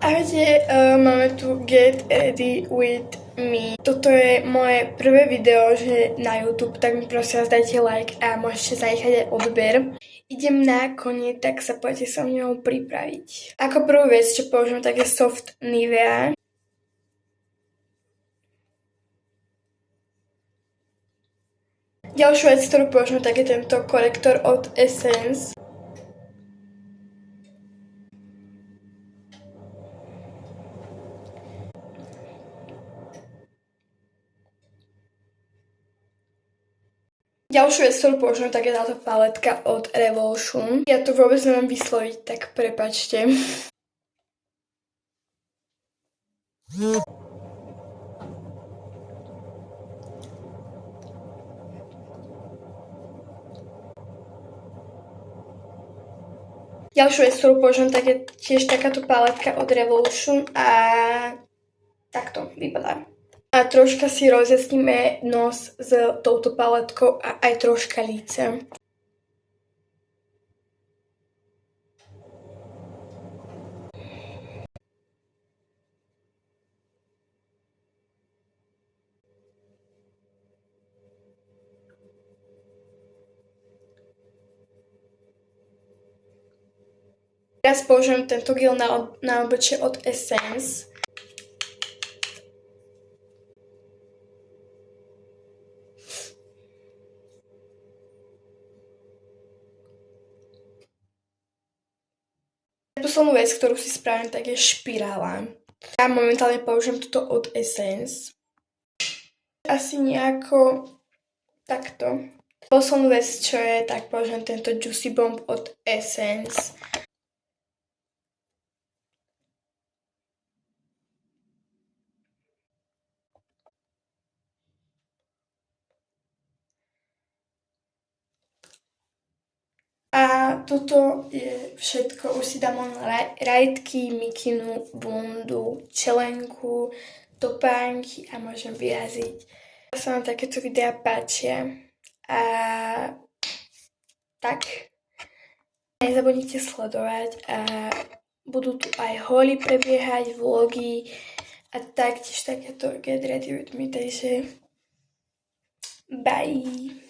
Ahojte, máme tu Get Ready With Me. Toto je moje prvé video, že na YouTube, tak mi prosím vás dajte like a môžete zanechať aj odber. Idem na koniec, tak sa poďte sa mnou pripraviť. Ako prvú vec, čo použijem, tak je Soft Nivea. Ďalšiu vec, ktorú použijem, tak je tento korektor od Essence. Ďalšiu vec, ktorú použijem, tak je táto paletka od Revolution. Ja to vôbec neviem vysloviť, tak prepáčte. Ďalšiu vec, ktorú použijem, tak je tiež takáto paletka od Revolution a takto vypadá. A troška si rozjasníme nos s touto paletkou a aj troška líce. Teraz použijem tento gel na obličie od Essence. Poslednú vec, ktorú si spravím, tak je špirála. Ja momentálne použijem toto od Essence. Asi nejako takto. Poslednú vec, čo je, tak použijem tento Juicy Bomb od Essence. A toto je všetko. Už si dám rajtky, mikinu, bundu, čelenku, topánky a môžem vyraziť. Ja sa vám takéto videá páčia. A tak. Nezabudnite sledovať a budú tu aj holy prebiehať, vlogy a taktiež takéto Get Ready With Me, takže bye!